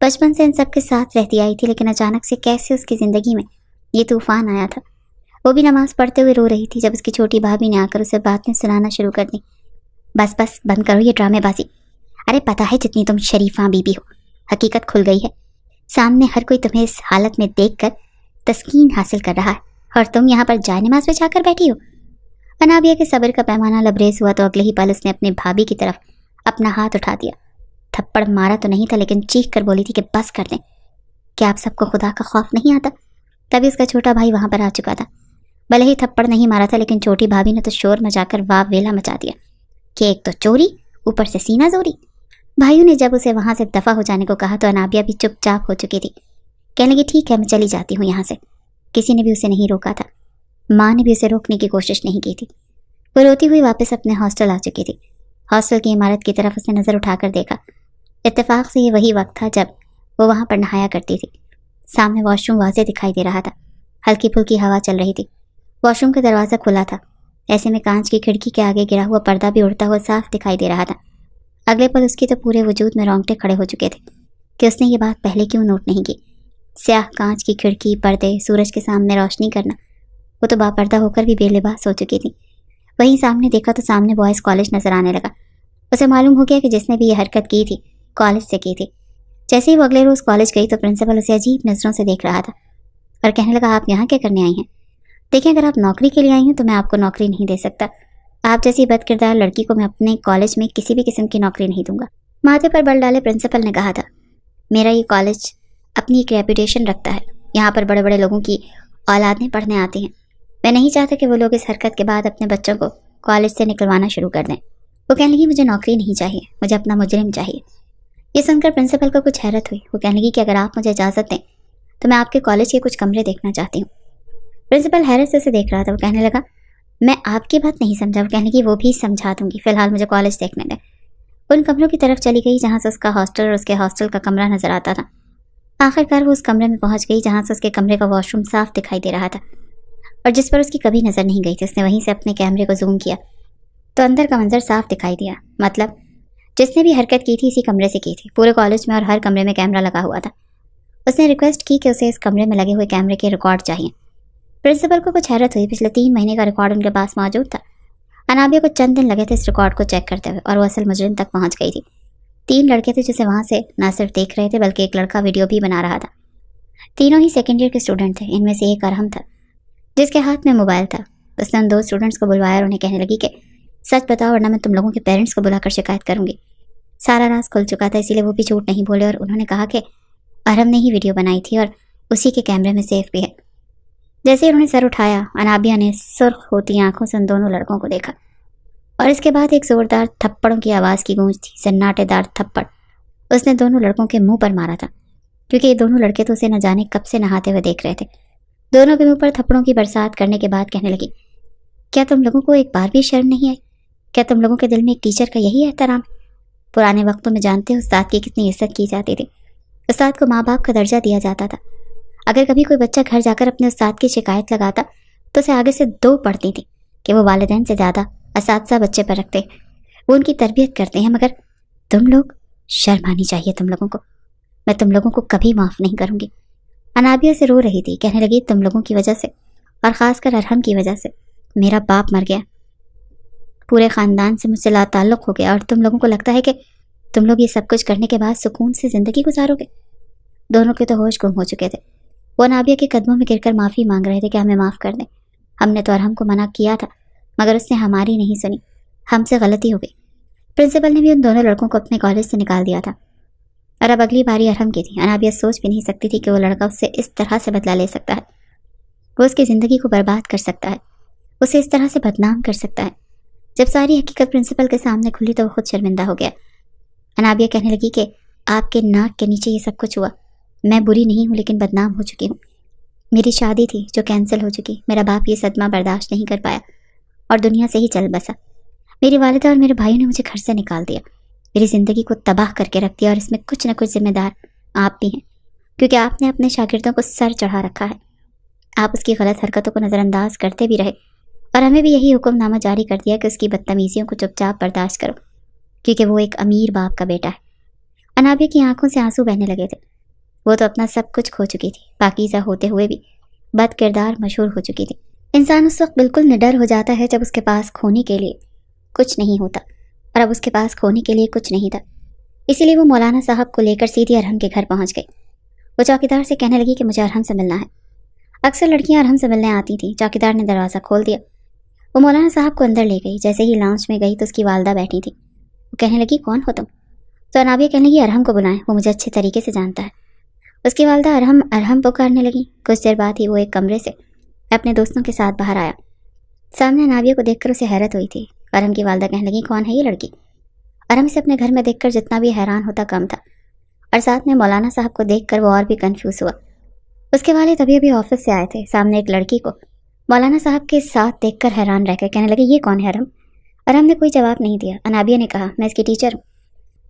بچپن سے ان سب کے ساتھ رہتی آئی تھی، لیکن اچانک سے کیسے اس کی زندگی میں یہ طوفان آیا تھا۔ وہ بھی نماز پڑھتے ہوئے رو رہی تھی جب اس کی چھوٹی بھابھی نے آ کر اسے باتیں سنانا شروع کر دی۔ بس بس بند کرو یہ ڈرامے بازی، ارے پتہ ہے جتنی تم شریفاں بیوی ہو، حقیقت کھل گئی ہے، سامنے ہر کوئی تمہیں اس حالت میں دیکھ کر تسکین حاصل کر رہا ہے اور تم یہاں پر جائے نماز بچھا کر بیٹھی ہو۔ انابیہ کے صبر کا پیمانہ لبریز ہوا تو اگلے ہی پل اس نے اپنے بھابھی کی طرف اپنا ہاتھ اٹھا دیا۔ تھپڑ مارا تو نہیں تھا لیکن چیخ کر بولی تھی کہ بس کر دیں، کیا آپ سب کو خدا کا خوف نہیں آتا؟ تبھی اس کا چھوٹا بھائی وہاں پر آ چکا تھا۔ بھلے ہی تھپڑ نہیں مارا تھا لیکن چھوٹی بھابھی نے تو شور مچا کر واہ ویلا مچا دیا کہ ایک تو چوری، اوپر سے سینہ زوری۔ بھائیوں نے جب اسے وہاں سے دفع ہو جانے کو کہا تو انابیہ بھی چپ چاپ ہو چکی تھی۔ کہنے لگی ٹھیک ہے میں چلی جاتی ہوں یہاں سے۔ کسی نے بھی اسے نہیں روکا تھا، ماں نے بھی اسے روکنے کی کوشش نہیں کی تھی۔ وہ روتی ہوئی واپس اپنے ہاسٹل آ چکی تھی۔ ہاسٹل کی عمارت کی طرف اس نے نظر اٹھا کر دیکھا۔ اتفاق سے یہ وہی وقت تھا جب وہ وہاں پر نہایا کرتی تھی۔ سامنے واش روم واضح دکھائی دے رہا تھا، ہلکی پھلکی ہوا چل رہی تھی۔ واش روم کا دروازہ کھلا تھا، ایسے میں کانچ کی کھڑکی کے آگے گرا ہوا پردہ بھی اڑتا ہوا صاف دکھائی دے رہا تھا۔ اگلے پل اس کی تو پورے وجود میں رونگٹے کھڑے ہو چکے تھے کہ اس نے یہ بات پہلے کیوں نوٹ نہیں کی۔ سیاہ کانچ کی کھڑکی، پردے، سورج کے سامنے روشنی کرنا، وہ تو باپردہ ہو کر بھی بے لباس ہو چکی تھی۔ وہیں سامنے دیکھا تو سامنے بوائز کالج نظر آنے لگا۔ اسے معلوم ہو گیا کہ جس نے بھی یہ حرکت کی تھی کالج سے کی تھی۔ جیسے ہی وہ اگلے روز کالج گئی تو پرنسپل اسے عجیب نظروں سے دیکھ رہا تھا اور کہنے لگا آپ یہاں کیا کرنے آئی ہیں؟ دیکھیں اگر آپ نوکری کے لیے آئی ہیں تو میں آپ کو نوکری نہیں دے سکتا، آپ جیسی بد کردار لڑکی کو میں اپنے کالج میں کسی بھی قسم کی نوکری نہیں دوں گا۔ ماتھے پر بل ڈالے پرنسپل نے کہا تھا میرا یہ کالج اپنی ایک ریپوٹیشن رکھتا ہے، یہاں پر بڑے بڑے لوگوں کی اولادیں پڑھنے آتی ہیں، میں نہیں چاہتا کہ وہ لوگ اس حرکت کے بعد اپنے بچوں کو کالج سے نکلوانا شروع کر دیں۔ وہ کہنے لگی مجھے نوکری نہیں چاہیے، مجھے اپنا مجرم چاہیے۔ یہ سن کر پرنسپل کو کچھ حیرت ہوئی۔ وہ کہنے لگی کہ اگر آپ مجھے اجازت دیں تو میں آپ کے کالج کے کچھ کمرے دیکھنا چاہتی ہوں۔ پرنسپل حیرت سے اسے دیکھ رہا تھا۔ وہ کہنے لگا میں آپ کی بات نہیں سمجھا۔ وہ کہنے لگی وہ بھی سمجھا دوں گی، فی الحال مجھے کالج دیکھنے دیں۔ ان کمروں کی طرف چلی گئی جہاں سے اس کا ہاسٹل اور اس کے ہاسٹل کا کمرہ نظر آتا تھا۔ آخر کار وہ اس کمرے میں پہنچ گئی جہاں سے اس کے کمرے کا واش روم صاف دکھائی دے رہا تھا اور جس پر اس کی کبھی نظر نہیں گئی تھی۔ اس نے وہیں سے اپنے کیمرے کو زوم کیا تو اندر کا منظر صاف دکھائی دیا، مطلب جس نے بھی حرکت کی تھی اسی کمرے سے کی تھی۔ پورے کالج میں اور ہر کمرے میں کیمرہ لگا ہوا تھا۔ اس نے ریکویسٹ کی کہ اسے اس کمرے میں لگے ہوئے کیمرے کے ریکارڈ چاہیے۔ پرنسپل کو کچھ حیرت ہوئی، پچھلے 3 مہینے کا ریکارڈ ان کے پاس موجود تھا۔ انابیہ کو چند دن لگے تھے اس ریکارڈ کو چیک کرتے ہوئے اور وہ اصل مجرم تک پہنچ گئی تھی۔ 3 لڑکے تھے جسے وہاں سے نہ صرف دیکھ رہے تھے بلکہ ایک لڑکا ویڈیو بھی بنا رہا تھا۔ تینوں ہی سیکنڈ ایئر کے اسٹوڈنٹ تھے، ان میں سے ایک ارحم تھا جس کے ہاتھ میں موبائل تھا۔ اس نے ان 2 اسٹوڈنٹس کو بلوایا اور انہیں کہنے لگی کہ سچ بتاؤ ورنہ میں تم لوگوں کے پیرنٹس کو بلا کر شکایت کروں گی۔ سارا راز کھل چکا تھا اسی لیے وہ بھی جھوٹ نہیں بولے اور انہوں نے کہا کہ ارحم نے ہی ویڈیو بنائی تھی اور اسی کے کیمرے میں سیف بھی ہے۔ جیسے انہوں نے سر اٹھایا انابیہ نے سرخ ہوتی آنکھوں سے ان دونوں لڑکوں کو دیکھا اور اس کے بعد ایک زوردار تھپڑوں کی آواز کی گونج تھی، سناٹے دار تھپڑ اس نے دونوں لڑکوں کے منہ پر مارا تھا، کیونکہ یہ دونوں لڑکے تو اسے نہ جانے کب سے نہاتے ہوئے دیکھ رہے تھے۔ دونوں کے منہ پر تھپڑوں کی برسات کرنے کے بعد کہنے لگی کیا تم لوگوں کو ایک بار بھی شرم نہیں آئی؟ کیا تم لوگوں کے دل میں ایک ٹیچر کا یہی احترام ہے؟ پرانے وقتوں میں جانتے ہو استاد کی کتنی عزت کی جاتی تھی، استاد کو ماں باپ کا درجہ دیا جاتا تھا۔ اگر کبھی کوئی بچہ گھر جا کر اپنے استاد کی شکایت لگاتا تو اسے آگے سے 2 پڑھتی تھی کہ وہ والدین سے زیادہ اساتذہ بچے پر رکھتے، وہ ان کی تربیت کرتے ہیں، مگر تم لوگ شرم آنی چاہیے تم لوگوں کو، میں تم لوگوں کو کبھی معاف نہیں کروں گی۔ انابیہ سے رو رہی تھی، کہنے لگی تم لوگوں کی وجہ سے اور خاص کر ارحم کی وجہ سے میرا باپ مر گیا، پورے خاندان سے مجھ سے لا تعلق ہو گیا اور تم لوگوں کو لگتا ہے کہ تم لوگ یہ سب کچھ کرنے کے بعد سکون سے زندگی گزارو گے۔ دونوں کے تو ہوش گم ہو چکے تھے۔ وہ انابیہ کے قدموں میں گر کر معافی مانگ رہے تھے کہ ہمیں معاف کر دیں، ہم نے تو ارحم کو منع کیا تھا مگر اس نے ہماری نہیں سنی، ہم سے غلطی ہو گئی۔ پرنسپل نے بھی ان دونوں لڑکوں کو اپنے کالج سے نکال دیا تھا اور اب اگلی باری ارحم کی تھی۔ انابیہ سوچ بھی نہیں سکتی تھی کہ وہ لڑکا اس سے اس طرح سے بدلہ لے سکتا ہے، وہ اس کی زندگی کو برباد کر سکتا ہے، اسے اس طرح سے بدنام کر سکتا ہے۔ جب ساری حقیقت پرنسپل کے سامنے کھلی تو وہ خود شرمندہ ہو گیا۔ انابیہ کہنے لگی کہ آپ کے ناک کے نیچے یہ سب کچھ ہوا، میں بری نہیں ہوں لیکن بدنام ہو چکی ہوں۔ میری شادی تھی جو کینسل ہو چکی، میرا باپ یہ صدمہ برداشت نہیں کر پایا اور دنیا سے ہی چل بسا۔ میری والدہ اور میرے بھائیوں نے مجھے گھر سے نکال دیا، میری زندگی کو تباہ کر کے رکھ دیا، اور اس میں کچھ نہ کچھ ذمہ دار آپ بھی ہیں، کیونکہ آپ نے اپنے شاگردوں کو سر چڑھا رکھا ہے۔ آپ اس کی غلط حرکتوں کو نظر انداز کرتے بھی رہے اور ہمیں بھی یہی حکم نامہ جاری کر دیا کہ اس کی بدتمیزیوں کو چپ چاپ برداشت کرو، کیونکہ وہ ایک امیر باپ کا بیٹا ہے۔ انابیہ کی آنکھوں سے آنسو بہنے لگے تھے۔ وہ تو اپنا سب کچھ کھو چکی تھی، پاکیزہ ہوتے ہوئے بھی بد کردار مشہور ہو چکی تھی۔ انسان اس وقت بالکل نڈر ہو جاتا ہے جب اس کے پاس کھونے کے لیے کچھ نہیں ہوتا، اور اب اس کے پاس کھونے کے لیے کچھ نہیں تھا۔ اسی لیے وہ مولانا صاحب کو لے کر سیدھی ارحم کے گھر پہنچ گئی۔ وہ چوکیدار سے کہنے لگی کہ مجھے ارحم سے ملنا ہے۔ اکثر لڑکیاں ارحم سے ملنے آتی تھیں۔ چوکیدار نے دروازہ کھول دیا۔ وہ مولانا صاحب کو اندر لے گئی۔ جیسے ہی لانچ میں گئی تو اس کی والدہ بیٹھی تھی۔ وہ کہنے لگی کون ہو تم؟ تو انابیہ کہنے لگی ارحم کو بلائیں، وہ مجھے اچھے طریقے سے جانتا ہے۔ اس کی والدہ ارحم ارحم پکارنے لگی۔ کچھ دیر بعد ہی وہ ایک کمرے سے اپنے دوستوں کے ساتھ باہر آیا۔ سامنے انابیہ کو دیکھ کر اسے حیرت ہوئی تھی۔ ارحم کی والدہ کہنے لگی کون ہے یہ لڑکی؟ ارحم اسے اپنے گھر میں دیکھ کر جتنا بھی حیران ہوتا کم تھا، اور ساتھ میں مولانا صاحب کو دیکھ کر وہ اور بھی کنفیوز ہوا۔ اس کے والد ابھی آفس سے آئے تھے۔ سامنے ایک لڑکی کو مولانا صاحب کے ساتھ دیکھ کر حیران رہ کر کہنے لگے یہ کون ہے ارحم؟ ارحم نے کوئی جواب نہیں دیا۔ انابیہ نے کہا میں اس کی ٹیچر ہوں۔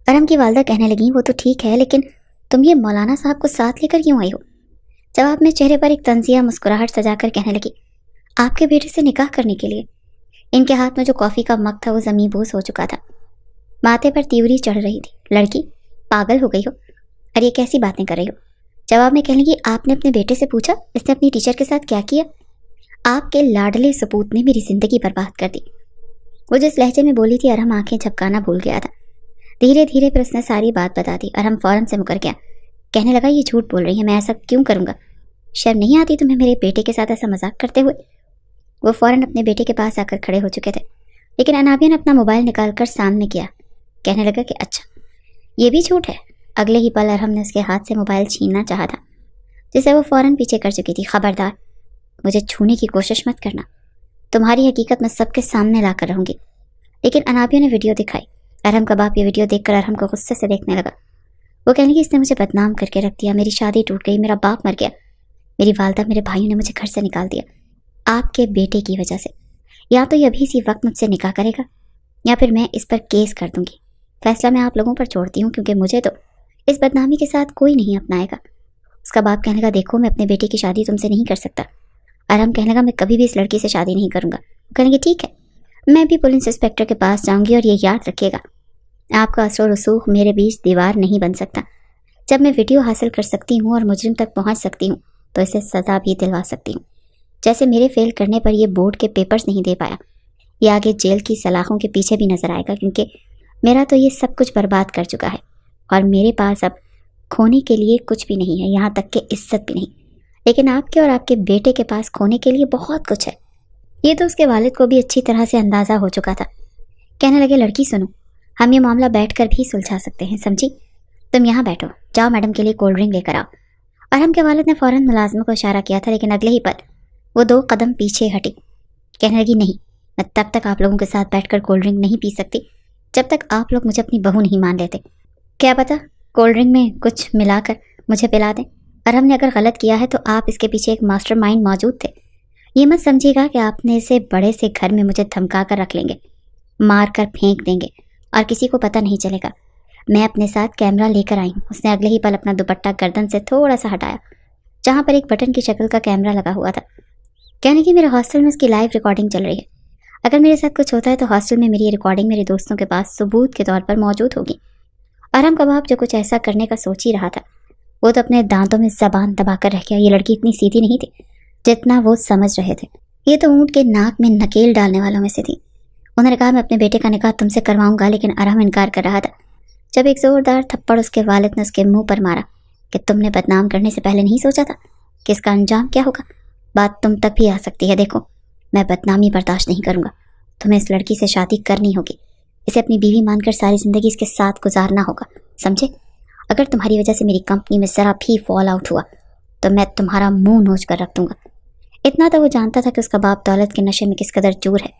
ارحم کی والدہ کہنے لگی وہ تو ٹھیک ہے، لیکن تم یہ مولانا صاحب کو ساتھ لے کر کیوں آئی ہو؟ جواب میں چہرے پر ایک طنزیہ مسکراہٹ سجا کر کہنے لگی آپ کے بیٹے سے نکاح کرنے کے لیے۔ ان کے ہاتھ میں جو کافی کا مگ تھا وہ زمیں بوس ہو چکا تھا، ماتھے پر تیوری چڑھ رہی تھی۔ لڑکی پاگل ہو گئی ہو اور یہ کیسی باتیں کر رہی ہو؟ جواب میں کہنے لگی آپ نے اپنے بیٹے سے پوچھا اس نے اپنی ٹیچر کے ساتھ کیا کیا؟ آپ کے لاڈلے سپوت نے میری زندگی برباد کر دی۔ وہ جس لہجے میں بولی تھی ارحم آنکھیں جھپکانا بھول گیا تھا۔ دھیرے دھیرے پھر اس نے ساری بات بتا دی۔ ارحم فوراً سے مکر گیا، کہنے لگا یہ جھوٹ بول رہی ہے، میں ایسا کیوں کروں گا؟ شرم نہیں آتی تمہیں میرے بیٹے کے ساتھ ایسا مذاق کرتے ہوئے؟ وہ فوراً اپنے بیٹے کے پاس آ کر کھڑے ہو چکے تھے، لیکن انابیہ نے اپنا موبائل نکال کر سامنے کیا، کہنے لگا کہ اچھا یہ بھی جھوٹ ہے۔ اگلے ہی پل ارحم نے اس کے ہاتھ سے موبائل چھیننا چاہا تھا، جسے وہ فوراً پیچھے کر چکی تھی۔ خبردار مجھے چھونے کی کوشش مت کرنا، تمہاری حقیقت میں سب کے سامنے لا کر رہوں گی۔ لیکن انابیہ نے ویڈیو دکھائی۔ ارحم کا باپ یہ ویڈیو دیکھ کر ارحم کو غصے سے دیکھنے لگا۔ وہ کہنے لگی اس نے مجھے بدنام کر کے رکھ دیا، میری شادی ٹوٹ گئی، میرا باپ مر گیا، میری والدہ میرے بھائیوں نے مجھے گھر سے نکال دیا آپ کے بیٹے کی وجہ سے۔ یا تو یہ ابھی اسی وقت مجھ سے نکاح کرے گا یا پھر میں اس پر کیس کر دوں گی۔ فیصلہ میں آپ لوگوں پر چھوڑتی ہوں، کیونکہ مجھے تو اس بدنامی کے ساتھ کوئی نہیں اپنائے گا۔ اس کا باپ کہنے لگا دیکھو میں اپنے بیٹے کی شادی تم سے نہیں کر سکتا۔ ارحم کہنے لگا میں کبھی بھی اس لڑکی سے شادی نہیں کروں گا۔ وہ کہنے لگے ٹھیک ہے، میں بھی پولیس انسپیکٹر کے پاس جاؤں گی، اور یہ یاد رکھیے گا آپ کا اثر و رسوخ میرے بیچ دیوار نہیں بن سکتا۔ جب میں ویڈیو حاصل کر سکتی ہوں اور مجرم تک پہنچ سکتی ہوں تو اسے سزا بھی دلوا سکتی ہوں۔ جیسے میرے فیل کرنے پر یہ بورڈ کے پیپرز نہیں دے پایا، یہ آگے جیل کی سلاخوں کے پیچھے بھی نظر آئے گا، کیونکہ میرا تو یہ سب کچھ برباد کر چکا ہے اور میرے پاس اب کھونے کے لیے کچھ بھی نہیں ہے، یہاں تک کہ عزت بھی نہیں۔ لیکن آپ کے اور آپ کے بیٹے کے پاس کھونے کے لیے بہت کچھ ہے۔ یہ تو اس کے والد کو بھی اچھی طرح سے اندازہ ہو چکا تھا۔ کہنے لگے لڑکی سنو، ہم یہ معاملہ بیٹھ کر بھی سلجھا سکتے ہیں، سمجھی؟ تم یہاں بیٹھو، جاؤ میڈم کے لیے کولڈ ڈرنک لے کر آؤ۔ ارحم کے والد نے فوراً ملازمہ کو اشارہ کیا تھا، لیکن اگلے ہی پل وہ 2 قدم پیچھے ہٹی۔ کہنے لگی نہیں، میں تب تک آپ لوگوں کے ساتھ بیٹھ کر کولڈ ڈرنک نہیں پی سکتی جب تک آپ لوگ مجھے اپنی بہو نہیں مان لیتے۔ کیا پتا کولڈ ڈرنک میں کچھ ملا کر مجھے پلا دیں۔ ارحم نے اگر غلط کیا ہے تو آپ اس کے پیچھے ایک ماسٹر مائنڈ موجود تھے۔ یہ مت سمجھیے گا کہ آپ نے اسے بڑے سے گھر میں مجھے دھمکا کر رکھ لیں گے، مار کر پھینک دیں گے اور کسی کو پتہ نہیں چلے گا۔ میں اپنے ساتھ کیمرہ لے کر آئی ہوں۔ اس نے اگلے ہی پل اپنا دوپٹہ گردن سے تھوڑا سا ہٹایا، جہاں پر ایک بٹن کی شکل کا کیمرہ لگا ہوا تھا۔ کہنے کہ میرے ہاسٹل میں اس کی لائیو ریکارڈنگ چل رہی ہے، اگر میرے ساتھ کچھ ہوتا ہے تو ہاسٹل میں میری یہ ریکارڈنگ میرے دوستوں کے پاس ثبوت کے طور پر موجود ہوگی۔ ارحم کا باپ جو کچھ ایسا کرنے کا سوچ ہی رہا تھا، وہ تو اپنے دانتوں میں زبان دبا کر رہ گیا۔ یہ لڑکی اتنی سیدھی نہیں تھی جتنا وہ سمجھ رہے تھے، یہ تو اونٹ کے ناک میں نکیل ڈالنے والوں میں سے تھی۔ انہوں نے کہا میں اپنے بیٹے کا نکاح تم سے کرواؤں گا، لیکن ارحم انکار کر رہا تھا، جب ایک زوردار تھپڑ اس کے والد نے اس کے منہ پر مارا کہ تم نے بدنام کرنے سے پہلے نہیں سوچا تھا کہ اس کا انجام کیا ہوگا؟ بات تم تک بھی آ سکتی ہے، دیکھو میں بدنامی برداشت نہیں کروں گا، تمہیں اس لڑکی سے شادی کرنی ہوگی، اسے اپنی بیوی مان کر ساری زندگی اس کے ساتھ گزارنا ہوگا، سمجھے؟ اگر تمہاری وجہ سے میری کمپنی میں ذرا بھی فال آؤٹ ہوا تو میں تمہارا منہ نوچ کر رکھ دوں گا۔ اتنا تو وہ جانتا تھا کہ اس کا باپ دولت کے نشے میں کس قدر چور ہے۔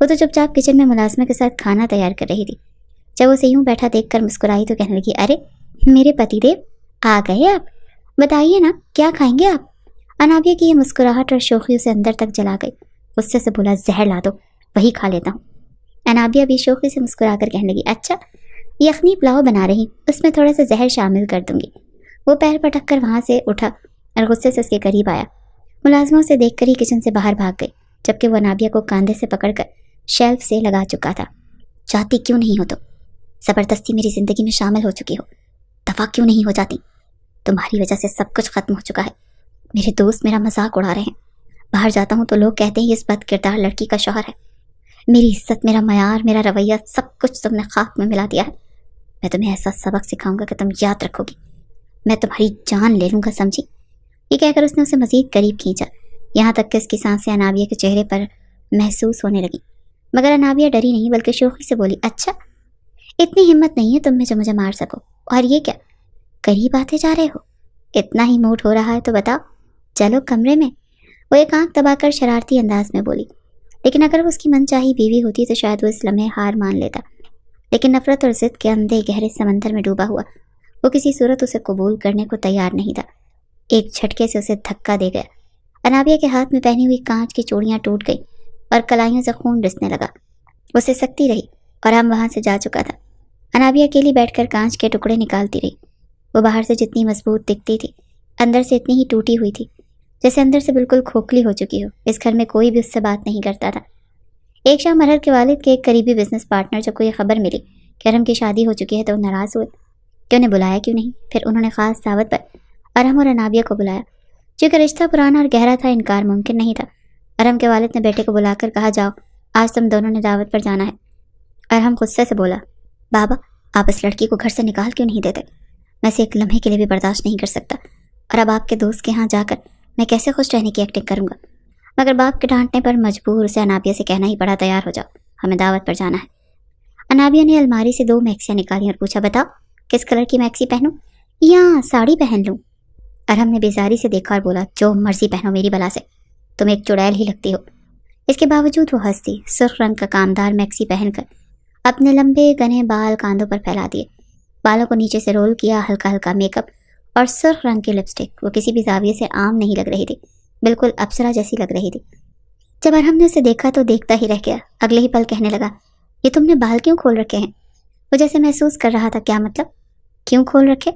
وہ تو چپ چاپ کچن میں ملازمہ کے ساتھ کھانا تیار کر رہی تھی۔ جب اسے یوں بیٹھا دیکھ کر مسکرائی تو کہنے لگی، ارے میرے پتی دیو، آ گئے آپ؟ بتائیے نا کیا کھائیں گے آپ؟ انابیہ کی یہ مسکراہٹ اور شوخی اسے اندر تک جلا گئی۔ غصے سے بولا، زہر لا دو، وہی کھا لیتا ہوں۔ انابیہ بھی شوخی سے مسکرا کر کہنے لگی، اچھا یخنی پلاؤ بنا رہی، اس میں تھوڑا سا زہر شامل کر دوں گی۔ وہ پیر پٹک کر وہاں سے اٹھا اور غصے سے اس کے قریب آیا۔ ملازموں سے دیکھ کر ہی کچن سے باہر بھاگ گئی، جبکہ وہ انابیہ کو کاندھے سے پکڑ کر شیلف سے لگا چکا تھا۔ چاہتی کیوں نہیں ہو تو؟ زبردستی میری زندگی میں شامل ہو چکی ہو، دفع کیوں نہیں ہو جاتی؟ تمہاری وجہ سے سب کچھ ختم ہو چکا ہے۔ میرے دوست میرا مذاق اڑا رہے ہیں، باہر جاتا ہوں تو لوگ کہتے ہیں اس بد کردار لڑکی کا شوہر ہے۔ میری عزت، میرا معیار، میرا رویہ، سب کچھ تم نے خاک میں ملا دیا ہے۔ میں تمہیں ایسا سبق سکھاؤں گا کہ تم یاد رکھو گی، میں تمہاری جان لے لوں گا، سمجھی؟ یہ کہہ کر اس نے اسے مزید قریب کھینچا، یہاں تک کہ اس کی سانسیں انابیہ کے چہرے پر محسوس ہونے لگیں، مگر انابیہ ڈری نہیں بلکہ شوخی سے بولی، اچھا اتنی ہمت نہیں ہے تم میں جو مجھے مار سکو، اور یہ کیا قریب آتے جا رہے ہو؟ اتنا ہی موڈ ہو رہا ہے تو بتاؤ، چلو کمرے میں۔ وہ ایک آنکھ دبا کر شرارتی انداز میں بولی، لیکن اگر وہ اس کی من چاہی بیوی ہوتی تو شاید وہ اس لمحے ہار مان لیتا، لیکن نفرت اور ضد کے اندھے گہرے سمندر میں ڈوبا ہوا وہ کسی صورت اسے قبول کرنے کو تیار نہیں تھا۔ ایک جھٹکے سے اسے دھکا دے گیا۔ انابیہ کے ہاتھ میں پہنی ہوئی کانچ کی چوڑیاں ٹوٹ گئی اور کلائیوں سے خون رسنے لگا۔ وہ سکتی رہی اور ہم وہاں سے جا چکا تھا۔ انابیہ اکیلی بیٹھ کر کانچ کے ٹکڑے نکالتی رہی۔ وہ باہر سے جتنی مضبوط دکھتی تھی، اندر سے اتنی ہی ٹوٹی ہوئی تھی، جیسے اندر سے بالکل کھوکھلی ہو چکی ہو۔ اس گھر میں کوئی بھی اس سے بات نہیں کرتا تھا۔ ایک شام مرہر کے والد کے ایک قریبی بزنس پارٹنر جب کو یہ خبر ملی کہ ارحم کی شادی ہو چکی ہے تو وہ ناراض ہوئے کہ انہیں بلایا کیوں نہیں۔ پھر انہوں نے خاص دعوت پر ارحم اور انابیہ کو بلایا۔ چونکہ رشتہ پرانا اور گہرا تھا، انکار ممکن نہیں تھا۔ ارحم کے والد نے بیٹے کو بلا کر کہا، جاؤ آج تم دونوں نے دعوت پر جانا ہے۔ ارحم غصے سے بولا، بابا آپ اس لڑکی کو گھر سے نکال کیوں نہیں دیتے؟ میں اسے ایک لمحے کے لیے بھی برداشت نہیں کر سکتا، اور اب آپ کے دوست کے ہاں جا کر میں کیسے خوش رہنے کی ایکٹنگ کروں گا؟ مگر باپ کے ڈانٹنے پر مجبور اسے انابیہ سے کہنا ہی پڑا، تیار ہو جاؤ، ہمیں دعوت پر جانا ہے۔ انابیہ نے الماری سے 2 میکسیاں نکالی اور پوچھا، بتاؤ کس کلر کی میکسی پہنوں یا ساڑی پہن لوں؟ ارحم نے بیزاری سے دیکھا اور بولا، جو مرضی پہنو میری بلا سے، تم ایک چڑیل ہی لگتی ہو۔ اس کے باوجود وہ ہنس دی۔ سرخ رنگ کا کامدار میکسی پہن کر اپنے لمبے گھنے بال کاندھوں پر پھیلا دیے، بالوں کو نیچے سے رول کیا، ہلکا ہلکا میک اپ اور سرخ رنگ کی لپسٹک۔ وہ کسی بھی زاویے سے عام نہیں لگ رہی تھی، بالکل اپسرا جیسی لگ رہی تھی۔ جب ارحم نے اسے دیکھا تو دیکھتا ہی رہ گیا۔ اگلے ہی پل کہنے لگا، یہ تم نے بال کیوں کھول رکھے ہیں؟ وہ جیسے محسوس کر رہا تھا، کیا مطلب کیوں کھول رکھے؟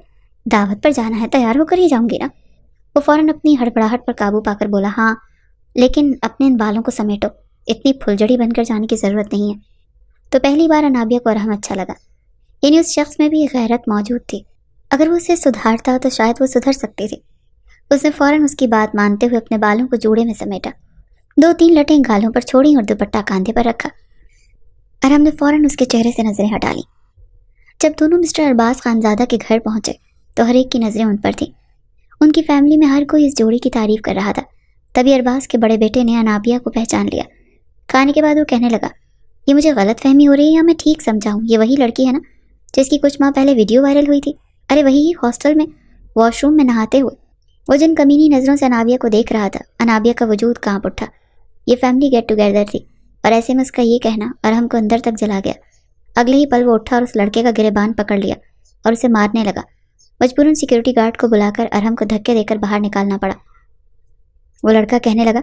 دعوت پر جانا ہے، تیار ہو کر ہی جاؤں گی نا۔ وہ فوراً اپنی ہڑبڑاہٹ پر قابو پا کر بولا، ہاں لیکن اپنے ان بالوں کو سمیٹو، اتنی پھلجڑی بن کر جانے کی ضرورت نہیں ہے۔ تو پہلی بار انابیہ کو ارحم اچھا لگا، یعنی اس شخص میں بھی غیرت موجود تھی۔ اگر وہ اسے سدھارتا تو شاید وہ سدھر سکتی تھی۔ اس نے فوراً اس کی بات مانتے ہوئے اپنے بالوں کو جوڑے میں سمیٹا، 2-3 لٹیں گالوں پر چھوڑی اور دوپٹہ کاندھے پر رکھا۔ ارحم نے فوراً اس کے چہرے سے نظریں ہٹا لیں۔ جب دونوں مسٹر ارباز خانزادہ کے گھر پہنچے تو ہر ایک کی نظریں ان پر تھیں۔ ان کی فیملی میں ہر کوئی اس جوڑی کی تعریف کر رہا تھا۔ تبھی ارباز کے بڑے بیٹے نے انابیہ کو پہچان لیا۔ کھانے کے بعد وہ کہنے لگا، یہ مجھے غلط فہمی ہو رہی ہے یا میں ٹھیک سمجھاؤں؟ یہ وہی لڑکی ہے نا جس کی کچھ ماہ پہلے ویڈیو وائرل ہوئی تھی؟ ارے وہی ہاسٹل میں واش روم میں نہاتے ہوئے وہ جن کمینی نظروں سے انابیہ کو دیکھ رہا تھا۔ انابیہ کا وجود کانپ اٹھا۔ یہ فیملی گیٹ ٹوگیدر تھی اور ایسے میں اس کا یہ کہنا ارحم کو اندر تک جلا گیا۔ اگلے ہی پل وہ اٹھا اور اس لڑکے کا گریبان پکڑ لیا اور اسے مارنے لگا۔ مجبوراً سیکورٹی گارڈ کو بلا کر ارحم کو دھکے دے کر باہر نکالنا پڑا۔ وہ لڑکا کہنے لگا،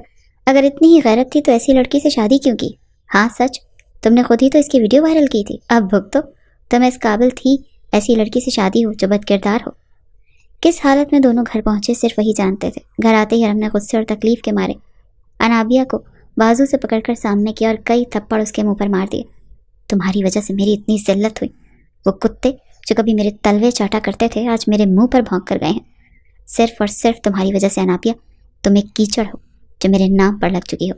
اگر اتنی ہی غیرت تھی تو ایسی لڑکی سے شادی کیوں کی؟ ہاں سچ، تم نے خود ہی تو اس کی ویڈیو وائرل کی تھی، اب بھگتو، تمہیں اس قابل تھی ایسی لڑکی سے شادی ہو جو بد کردار ہو۔ کس حالت میں دونوں گھر پہنچے صرف وہی جانتے تھے۔ گھر آتے ہی ارحم نے غصے اور تکلیف کے مارے انابیہ کو بازو سے پکڑ کر سامنے کیا اور کئی تھپڑ اس کے منہ پر مار دیے۔ تمہاری وجہ سے میری اتنی ذلت ہوئی، وہ کتے جو کبھی میرے تلوے چاٹا کرتے تھے آج میرے منہ پر بھونک کر گئے ہیں۔ صرف اور صرف تمہاری وجہ سے انابیہ، تم ایک کیچڑ ہو جو میرے نام پر لگ چکی ہو۔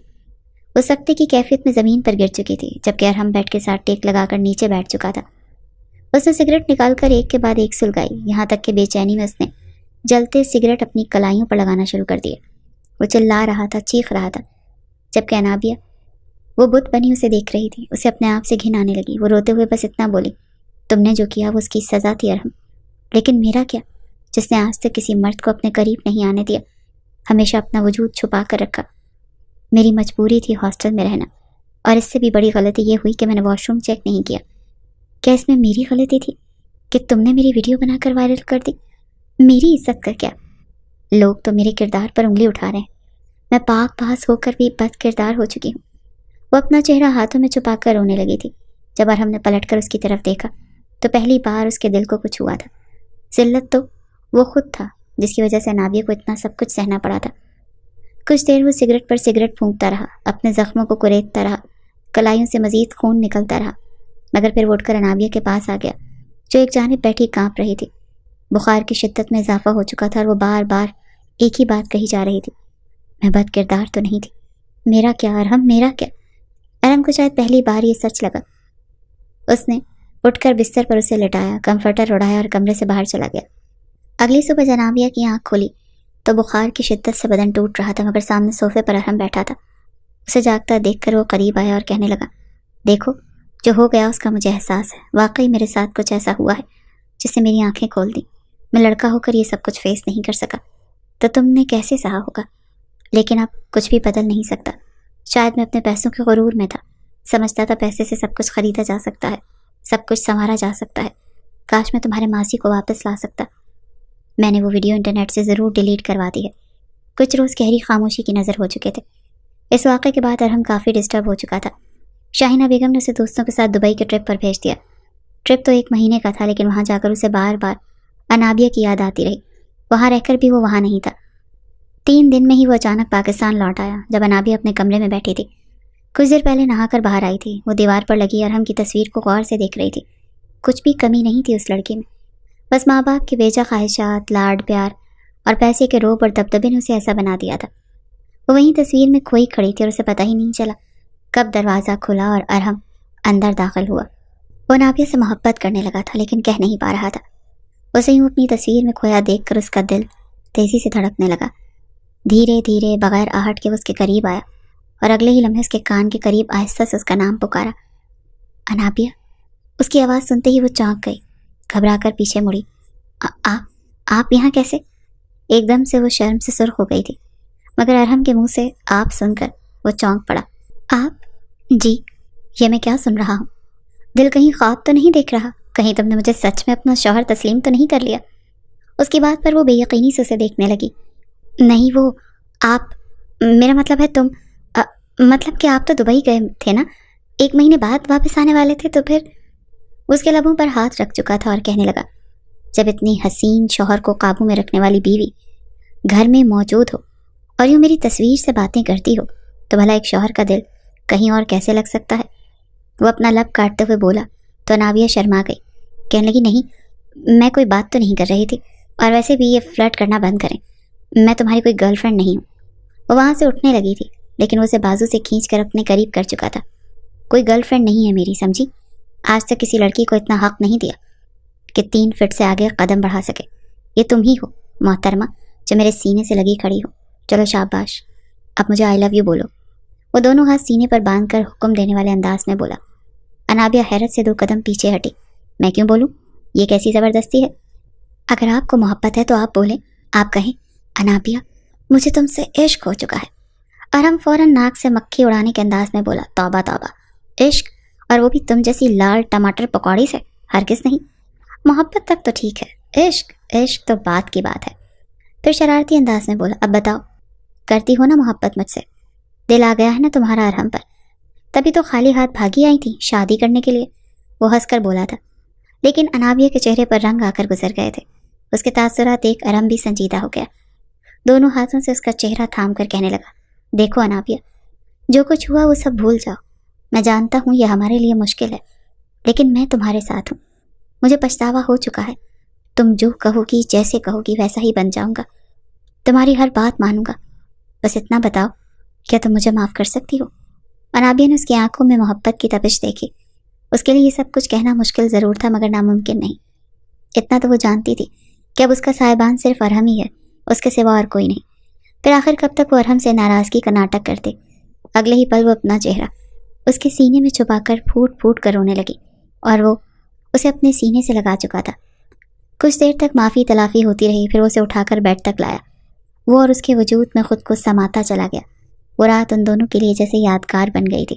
وہ سختی کی کیفیت میں زمین پر گر چکی تھی، جبکہ ارحم بیٹھ کے ساتھ ٹیک لگا کر نیچے بیٹھ چکا تھا۔ اس نے سگریٹ نکال کر ایک کے بعد ایک سلگائی، یہاں تک کہ بے چینی میں اس نے جلتے سگریٹ اپنی کلائیوں پر لگانا شروع کر دیے۔ وہ چلا رہا تھا، چیخ رہا تھا، جبکہ انابیہ وہ بت بنی اسے دیکھ رہی تھی۔ اسے اپنے آپ سے گھن آنے لگی۔ وہ روتے ہوئے بس اتنا بولی، تم نے جو کیا وہ اس کی سزا تھی ارحم، لیکن میرا کیا، جس نے آج تک کسی مرد کو اپنے قریب نہیں آنے دیا، ہمیشہ اپنا وجود چھپا کر رکھا۔ میری مجبوری تھی ہاسٹل میں رہنا، اور اس سے بھی بڑی غلطی یہ ہوئی کہ میں نے واش روم چیک نہیں کیا۔ کیا اس میں میری غلطی تھی کہ تم نے میری ویڈیو بنا کر وائرل کر دی؟ میری عزت کا کیا؟ لوگ تو میرے کردار پر انگلی اٹھا رہے ہیں، میں پاک پاس ہو کر بھی بد کردار ہو چکی ہوں۔ وہ اپنا چہرہ ہاتھوں میں چھپا کر رونے لگی تھی۔ جب ارحم نے پلٹ کر اس کی طرف دیکھا تو پہلی بار اس کے دل کو کچھ ہوا تھا۔ ذلت تو وہ خود تھا جس کی وجہ سے نابیہ کو اتنا سب کچھ سہنا پڑا تھا۔ کچھ دیر وہ سگریٹ پر سگریٹ پھونکتا رہا، اپنے زخموں کو کریدتا رہا، کلائیوں سے مزید خون نکلتا رہا، مگر پھر وہ اٹھ کر انابیہ کے پاس آ گیا جو ایک جانب بیٹھی کانپ رہی تھی۔ بخار کی شدت میں اضافہ ہو چکا تھا اور وہ بار بار ایک ہی بات کہی جا رہی تھی، میں بد کردار تو نہیں تھی، میرا کیا ارحم، میرا کیا؟ ارحم کو شاید پہلی بار یہ سچ لگا۔ اس نے اٹھ کر بستر پر اسے لٹایا، کمفرٹر اڑایا اور کمرے سے باہر چلا گیا۔ اگلی صبح جنابیہ کی آنکھ کھولی تو بخار کی شدت سے بدن ٹوٹ رہا تھا، مگر سامنے صوفے پر ارحم بیٹھا تھا۔ اسے جاگتا دیکھ کر وہ قریب آیا اور کہنے لگا، دیکھو جو ہو گیا اس کا مجھے احساس ہے، واقعی میرے ساتھ کچھ ایسا ہوا ہے جس سے میری آنکھیں کھول دیں۔ میں لڑکا ہو کر یہ سب کچھ فیس نہیں کر سکا تو تم نے کیسے سہا ہوگا؟ لیکن اب کچھ بھی بدل نہیں سکتا۔ شاید میں اپنے پیسوں کے غرور میں تھا، سمجھتا تھا پیسے سے سب کچھ خریدا جا سکتا ہے، سب کچھ سنوارا جا سکتا ہے۔ کاش میں تمہارے ماضی کو واپس لا سکتا۔ میں نے وہ ویڈیو انٹرنیٹ سے ضرور ڈیلیٹ کروا دی ہے۔ کچھ روز گہری خاموشی کی نظر ہو چکے تھے۔ اس واقعے کے بعد ارحم کافی ڈسٹرب ہو چکا تھا۔ شاہینہ بیگم نے اسے دوستوں کے ساتھ دبئی کے ٹرپ پر بھیج دیا۔ ٹرپ تو 1 مہینے کا تھا، لیکن وہاں جا کر اسے بار بار انابیہ کی یاد آتی رہی۔ وہاں رہ کر بھی وہ وہاں نہیں تھا۔ 3 دن میں ہی وہ اچانک پاکستان لوٹ آیا جب انابیہ اپنے کمرے میں بیٹھی تھی۔ کچھ دیر پہلے نہا کر باہر آئی تھی۔ وہ دیوار پر لگی ارحم کی تصویر کو غور سے دیکھ رہی تھی۔ کچھ بھی کمی نہیں تھی اس لڑکی میں، بس ماں باپ کی بیجا خواہشات، لاڈ پیار اور پیسے کے روب اور دبدبے نے اسے ایسا بنا دیا تھا۔ وہ وہیں تصویر میں کھوئی کھڑی تھی اور اسے پتہ ہی نہیں چلا کب دروازہ کھلا اور ارحم اندر داخل ہوا۔ وہ نابیہ سے محبت کرنے لگا تھا لیکن کہہ نہیں پا رہا تھا۔ اسے یوں اپنی تصویر میں کھویا دیکھ کر اس کا دل تیزی سے دھڑکنے لگا۔ دھیرے دھیرے بغیر آہٹ کے وہ اس کے قریب آیا اور اگلے ہی لمحے اس کے کان کے قریب آہستہ سے اس کا نام پکارا، انابیہ۔ اس کی آواز سنتے ہی وہ چونک گئی، گھبرا کر پیچھے مڑی۔ آپ یہاں کیسے؟ ایک دم سے وہ شرم سے سرخ ہو گئی تھی، مگر ارحم کے منہ سے آپ سن کر وہ چونک پڑا۔ آپ؟ جی، یہ میں کیا سن رہا ہوں؟ دل کہیں خواب تو نہیں دیکھ رہا؟ کہیں تم نے مجھے سچ میں اپنا شوہر تسلیم تو نہیں کر لیا؟ اس کی بات پر وہ بے یقینی سے اسے دیکھنے لگی۔ نہیں، وہ آپ، میرا مطلب ہے تم، مطلب کہ آپ تو دبئی گئے تھے نا، 1 مہینے بعد واپس آنے والے تھے، تو پھر؟ اس کے لبوں پر ہاتھ رکھ چکا تھا اور کہنے لگا، جب اتنی حسین شوہر کو قابو میں رکھنے والی بیوی گھر میں موجود ہو اور یوں میری تصویر سے باتیں کرتی ہو تو بھلا ایک شوہر کا دل کہیں اور کیسے لگ سکتا ہے؟ وہ اپنا لب کاٹتے ہوئے بولا تو انابیہ شرما گئی، کہنے لگی، نہیں، میں کوئی بات تو نہیں کر رہی تھی، اور ویسے بھی یہ فلرٹ کرنا بند کریں، میں تمہاری کوئی گرل فرینڈ نہیں ہوں۔ وہ وہاں سے اٹھنے لگی تھی لیکن وہ اسے بازو سے کھینچ کر اپنے قریب کر چکا تھا۔ کوئی گرل فرینڈ نہیں ہے میری، سمجھی؟ آج تک کسی لڑکی کو اتنا حق نہیں دیا کہ 3 فٹ سے آگے قدم بڑھا سکے۔ یہ تم ہی ہو محترمہ جو میرے سینے سے لگی کھڑی ہو۔ چلو شاباش، اب مجھے آئی لو یو بولو۔ وہ دونوں ہاتھ سینے پر باندھ کر حکم دینے والے انداز میں بولا۔ انابیہ حیرت سے 2 قدم پیچھے ہٹی۔ میں کیوں بولوں؟ یہ کیسی زبردستی ہے؟ اگر آپ کو محبت ہے تو آپ بولیں، آپ کہیں، انابیہ مجھے تم سے عشق ہو چکا ہے۔ اور ہم فوراً ناک سے مکھی اڑانے کے انداز میں بولا، توبہ توبہ، عشق؟ اور وہ بھی تم جیسی لال ٹماٹر پکوڑی سے؟ ہرگز نہیں۔ محبت تک تو ٹھیک ہے، عشق تو بات کی بات ہے۔ پھر شرارتی انداز میں بولا، اب بتاؤ، کرتی ہو نا محبت مجھ سے؟ دل آ گیا ہے نا تمہارا ارحم پر؟ تبھی تو خالی ہاتھ بھاگی آئی تھی شادی کرنے کے لیے۔ وہ ہنس کر بولا تھا، لیکن انابیہ کے چہرے پر رنگ آ کر گزر گئے تھے۔ اس کے تاثرات دیکھ ارحم بھی سنجیدہ ہو گیا۔ دونوں ہاتھوں سے اس کا چہرہ تھام کر کہنے لگا، دیکھو انابیہ، جو کچھ ہوا وہ سب بھول جاؤ۔ میں جانتا ہوں یہ ہمارے لیے مشکل ہے، لیکن میں تمہارے ساتھ ہوں۔ مجھے پچھتاوا ہو چکا ہے۔ تم جو کہو گی، جیسے کہو گی، ویسا ہی بن جاؤں گا۔ تمہاری ہر بات مانوں گا۔ بس اتنا بتاؤ، کیا تم مجھے معاف کر سکتی ہو؟ انابیہ نے اس کی آنکھوں میں محبت کی تپش دیکھی۔ اس کے لیے یہ سب کچھ کہنا مشکل ضرور تھا مگر ناممکن نہیں۔ اتنا تو وہ جانتی تھی کہ اب اس کا صاحبان صرف ارحم ہی ہے، اس کے سوا اور کوئی نہیں۔ پھر آخر کب تک وہ ارحم سے ناراضگی کا ناٹک کرتے؟ اگلے ہی پل وہ اپنا چہرہ اس کے سینے میں چھپا کر پھوٹ پھوٹ کر رونے لگی، اور وہ اسے اپنے سینے سے لگا چکا تھا۔ کچھ دیر تک معافی تلافی ہوتی رہی، پھر وہ اسے اٹھا کر بیڈ تک لایا۔ وہ اور اس کے وجود میں خود کو سماتا چلا گیا۔ وہ رات ان دونوں کے لیے جیسے یادگار بن گئی تھی۔